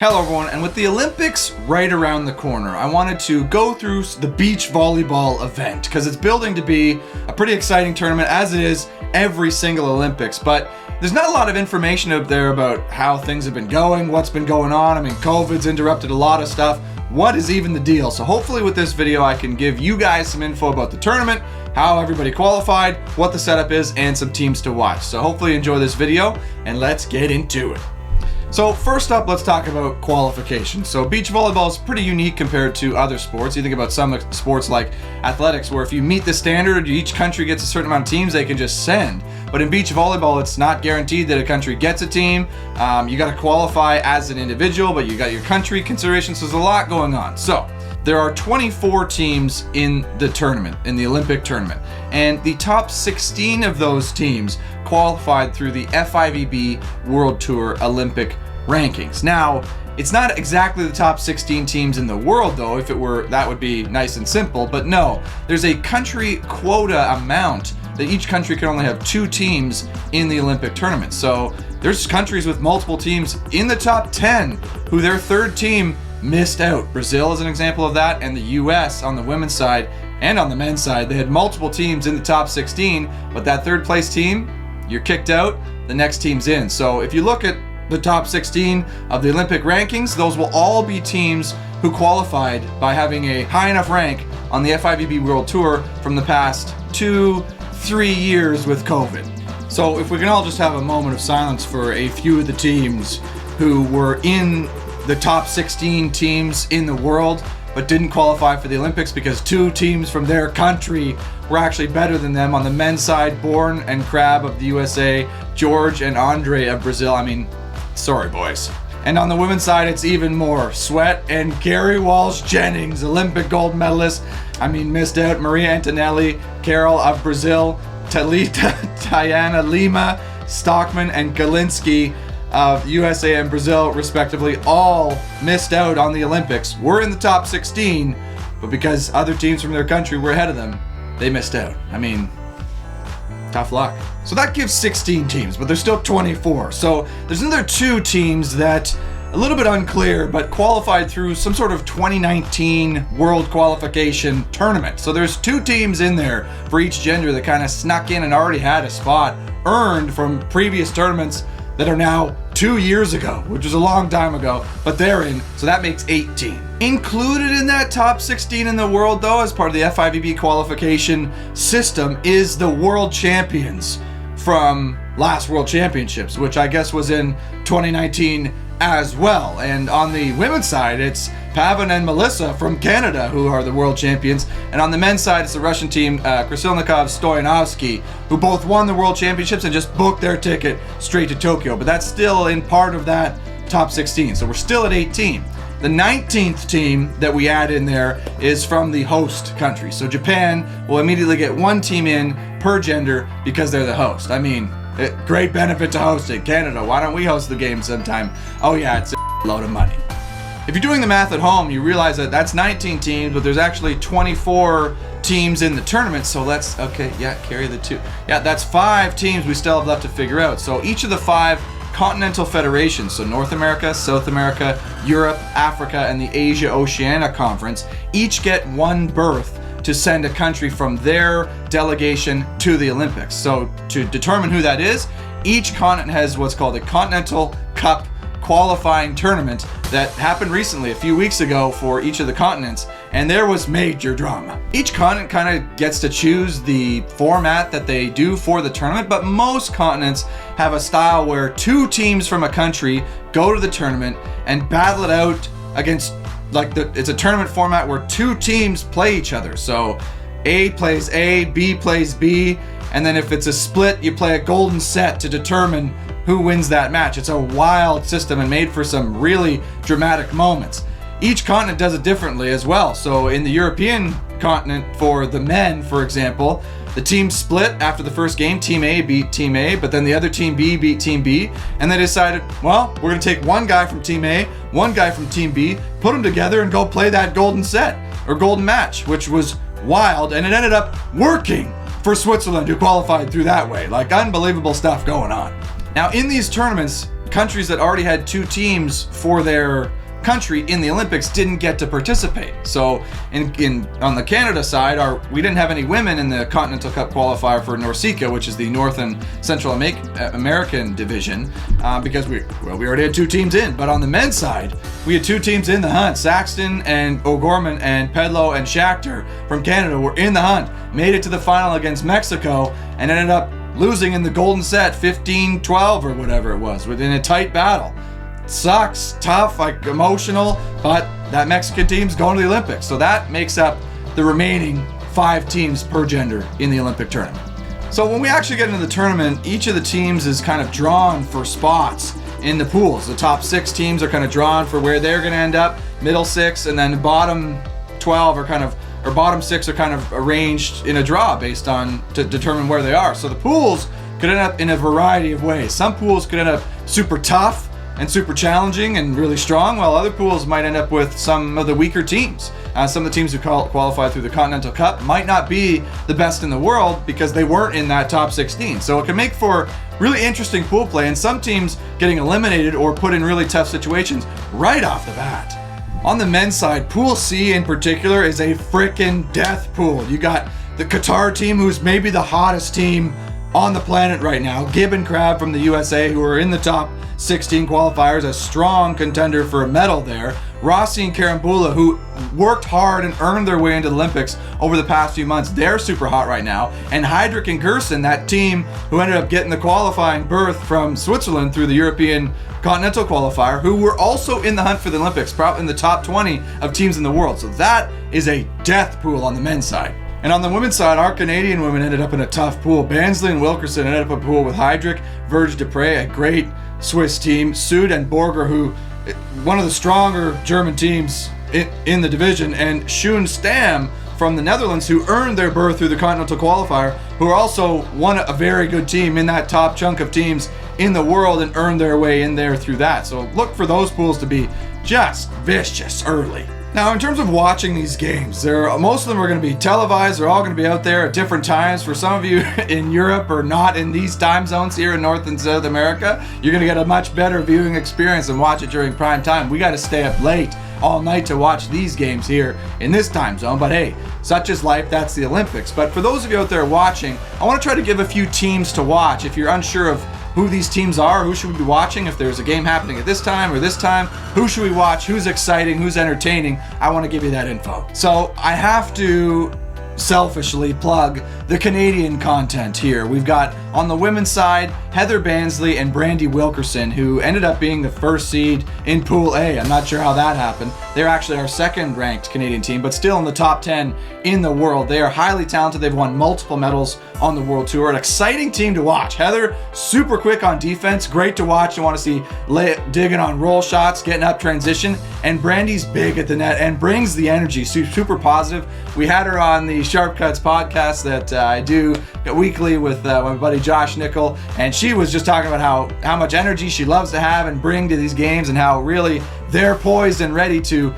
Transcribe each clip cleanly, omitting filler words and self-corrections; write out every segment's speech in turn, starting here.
Hello everyone, and with the Olympics right around the corner, I wanted to go through the beach volleyball event because it's building to be a pretty exciting tournament, as it is every single Olympics. But there's not a lot of information out there about how things have been going, what's been going on. I mean, COVID's interrupted a lot of stuff. What is even the deal? So hopefully with this video I can give you guys some info about the tournament, how everybody qualified, what the setup is, and some teams to watch. So hopefully you enjoy this video, and let's get into it. So first up, let's talk about qualification. So beach volleyball is pretty unique compared to other sports. You think about some sports like athletics, where if you meet the standard, each country gets a certain amount of teams they can just send. But in beach volleyball, it's not guaranteed that a country gets a team. You got to qualify as an individual, but you got your country considerations. So there's a lot going on. So there are 24 teams in the tournament, in the Olympic tournament, and the top 16 of those teams qualified through the FIVB World Tour Olympic rankings. Now, it's not exactly the top 16 teams in the world, though. If it were, that would be nice and simple, but no, there's a country quota amount that each country can only have 2 teams in the Olympic tournament. So there's countries with multiple teams in the top 10 who their third team missed out. Brazil is an example of that, and the US on the women's side and on the men's side, they had multiple teams in the top 16, but that third place team, you're kicked out, the next team's in. So if you look at the top 16 of the Olympic rankings, those will all be teams who qualified by having a high enough rank on the FIVB World Tour from the past 2-3 years with COVID. So if we can all just have a moment of silence for a few of the teams who were in the top 16 teams in the world but didn't qualify for the Olympics because 2 teams from their country were actually better than them. On the men's side, Bourne and Crab of the USA, George and Andre of Brazil. I mean, sorry boys. And on the women's side, it's even more. Sweat and Gary Walsh-Jennings, Olympic gold medalist. I mean, missed out. Maria Antonelli, Carol of Brazil, Talita, Diana Lima, Stockman, and Galinsky of USA and Brazil, respectively, all missed out on the Olympics. Were in the top 16, but because other teams from their country were ahead of them, they missed out. I mean, tough luck. So that gives 16 teams, but there's still 24. So there's another 2 teams that, a little bit unclear, but qualified through some sort of 2019 World Qualification tournament. So there's 2 teams in there for each gender that kind of snuck in and already had a spot earned from previous tournaments that are now 2 years ago, which was a long time ago, but they're in, so that makes 18. Included in that top 16 in the world, though, as part of the FIVB qualification system, is the world champions from last World Championships, which I guess was in 2019 as well. And on the women's side, it's Pavan and Melissa from Canada who are the world champions. And on the men's side, it's the Russian team, Krasilnikov, Stoyanovsky, who both won the world championships and just booked their ticket straight to Tokyo. But that's still in part of that top 16. So we're still at 18. The 19th team that we add in there is from the host country. So Japan will immediately get 1 team in per gender because they're the host. I mean, great benefit to hosting. Canada, why don't we host the game sometime? Oh yeah, it's a load of money. If you're doing the math at home, you realize that that's 19 teams, but there's actually 24 teams in the tournament. So let's, okay, yeah, carry the 2. Yeah, that's 5 teams we still have left to figure out. So each of the 5 continental federations, so North America, South America, Europe, Africa, and the Asia-Oceania Conference, each get 1 berth to send a country from their delegation to the Olympics. So to determine who that is, each continent has what's called a Continental Cup qualifying tournament that happened recently, a few weeks ago, for each of the continents, and there was major drama. Each continent kind of gets to choose the format that they do for the tournament, but most continents have a style where 2 teams from a country go to the tournament and battle it out against, it's a tournament format where 2 teams play each other. So A plays A, B plays B, and then if it's a split, you play a golden set to determine who wins that match. It's a wild system and made for some really dramatic moments. Each continent does it differently as well. So in the European continent, for the men, for example, the teams split after the first game. Team A beat Team A, but then the other Team B beat Team B, and they decided, well, we're going to take 1 guy from Team A, 1 guy from Team B, put them together and go play that golden set or golden match, which was wild, and it ended up working for Switzerland, who qualified through that way. Like, unbelievable stuff going on. Now, in these tournaments, countries that already had 2 teams for their country in the Olympics didn't get to participate. So on the Canada side, we didn't have any women in the Continental Cup qualifier for NORCECA, which is the North and Central American division, because we already had 2 teams in. But on the men's side, we had 2 teams in the hunt. Saxton and O'Gorman and Pedlow and Schachter from Canada were in the hunt, made it to the final against Mexico, and ended up losing in the golden set 15-12 or whatever it was, within a tight battle. Sucks, tough, like emotional, but that Mexican team's going to the Olympics. So that makes up the remaining 5 teams per gender in the Olympic tournament. So when we actually get into the tournament, each of the teams is kind of drawn for spots in the pools. The top 6 teams are kind of drawn for where they're going to end up, middle 6, and then the bottom 12 or bottom 6 are kind of arranged in a draw based on to determine where they are. So the pools could end up in a variety of ways. Some pools could end up super tough and super challenging and really strong, while other pools might end up with some of the weaker teams. Some of the teams who qualify through the Continental Cup might not be the best in the world because they weren't in that top 16. So it can make for really interesting pool play, and some teams getting eliminated or put in really tough situations right off the bat. On the men's side, Pool C in particular is a frickin' death pool. You got the Qatar team, who's maybe the hottest team on the planet right now. Gibb and Crab from the USA, who are in the top 16 qualifiers, a strong contender for a medal there. Rossi and Karambula, who worked hard and earned their way into the Olympics over the past few months, they're super hot right now. And Heidrich and Gerson, that team who ended up getting the qualifying berth from Switzerland through the European Continental qualifier, who were also in the hunt for the Olympics, probably in the top 20 of teams in the world. So that is a death pool on the men's side. And on the women's side, our Canadian women ended up in a tough pool. Bansley and Wilkerson ended up in a pool with Heidrich, Verge Dupre, a great Swiss team, Sud and Borger, who one of the stronger German teams in the division, and Schoen Stam from the Netherlands, who earned their berth through the Continental qualifier, who are also a very good team in that top chunk of teams in the world and earned their way in there through that. So look for those pools to be just vicious early. Now, in terms of watching these games, most of them are going to be televised. They're all going to be out there at different times. For some of you in Europe or not in these time zones here in North and South America, you're going to get a much better viewing experience and watch it during prime time. We got to stay up late all night to watch these games here in this time zone. But hey, such is life. That's the Olympics. But for those of you out there watching, I want to try to give a few teams to watch. If you're unsure of who these teams are, who should we be watching, if there's a game happening at this time or this time, who should we watch, who's exciting, who's entertaining, I want to give you that info. So I have to selfishly plug the Canadian content here. We've got on the women's side Heather Bansley and Brandy Wilkerson, who ended up being the first seed in Pool A. I'm not sure how that happened. They're actually our second ranked Canadian team, but still in the top 10 in the world. They are highly talented. They've won multiple medals on the World Tour. An exciting team to watch. Heather, super quick on defense, great to watch. You want to see digging on roll shots, getting up transition, and Brandy's big at the net and brings the energy, super positive. We had her on the Sharp Cuts podcast that I do weekly with my buddy Josh Nickel, and she was just talking about how much energy she loves to have and bring to these games, and how really they're poised and ready to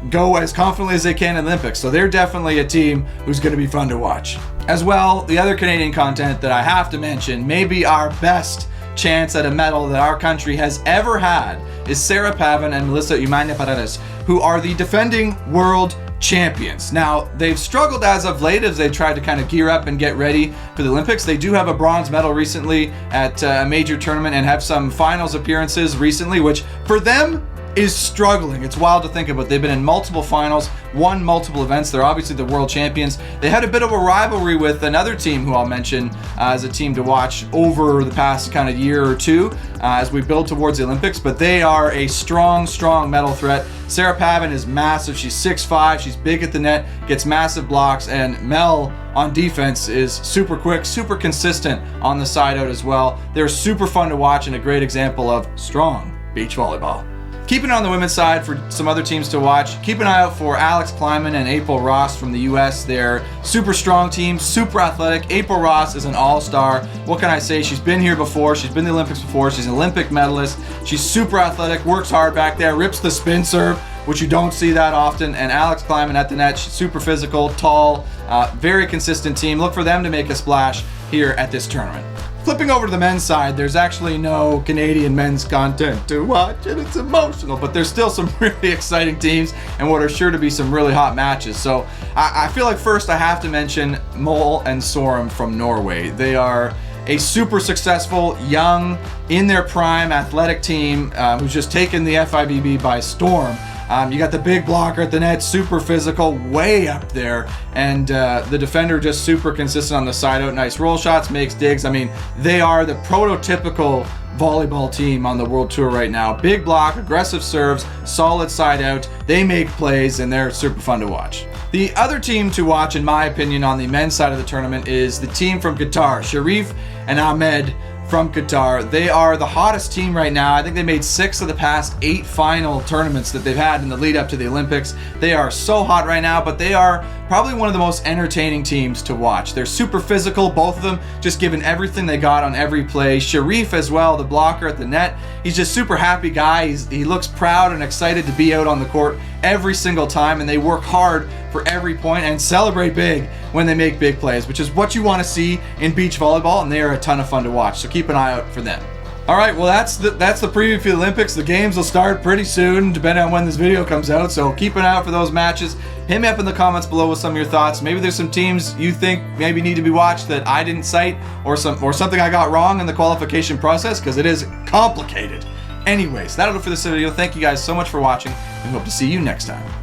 go as confidently as they can in the Olympics. So they're definitely a team who's going to be fun to watch. As well, the other Canadian content that I have to mention, maybe our best chance at a medal that our country has ever had, is Sarah Pavin and Melissa Umania Paredes, who are the defending world champions. Now, they've struggled as of late as they tried to kind of gear up and get ready for the Olympics. They do have a bronze medal recently at a major tournament and have some finals appearances recently, which for them is struggling. It's wild to think about. They've been in multiple finals, won multiple events. They're obviously the world champions. They had a bit of a rivalry with another team who I'll mention as a team to watch over the past kind of year or two as we build towards the Olympics, but they are a strong medal threat. Sarah Pavin is massive. She's 6'5", she's big at the net, gets massive blocks, and Mel on defense is super quick, super consistent on the side out as well. They're super fun to watch and a great example of strong beach volleyball. Keeping it on the women's side for some other teams to watch, keep an eye out for Alex Kleiman and April Ross from the US. They're super strong team, super athletic. April Ross is an all-star. What can I say? She's been here before. She's been to the Olympics before. She's an Olympic medalist. She's super athletic, works hard back there, rips the spin serve, which you don't see that often. And Alex Kleiman at the net, she's super physical, tall, very consistent team. Look for them to make a splash here at this tournament. Flipping over to the men's side, there's actually no Canadian men's content to watch, and it's emotional, but there's still some really exciting teams and what are sure to be some really hot matches. So I feel like first I have to mention Mol and Sorum from Norway. They are a super successful, young, in their prime athletic team who's just taken the FIVB by storm. You got the big blocker at the net, super physical, way up there, and the defender just super consistent on the side out, nice roll shots, makes digs. I mean, they are the prototypical volleyball team on the World Tour right now. Big block, aggressive serves, solid side out, they make plays, and they're super fun to watch. The other team to watch, in my opinion, on the men's side of the tournament is the team from Qatar, Sharif and Ahmed from Qatar. They are the hottest team right now. I think they made 6 of the past 8 final tournaments that they've had in the lead up to the Olympics. They are so hot right now, but they are probably one of the most entertaining teams to watch. They're super physical, both of them just giving everything they got on every play. Sharif as well, the blocker at the net. He's just super happy guy. He looks proud and excited to be out on the court every single time, and they work hard for every point and celebrate big when they make big plays, which is what you want to see in beach volleyball, and they are a ton of fun to watch, so keep an eye out for them. All right, well that's the preview for the Olympics. The games will start pretty soon, depending on when this video comes out, so keep an eye out for those matches. Hit me up in the comments below with some of your thoughts. Maybe there's some teams you think maybe need to be watched that I didn't cite, or something I got wrong in the qualification process, because it is complicated. Anyways, that'll do it for this video. Thank you guys so much for watching, and hope to see you next time.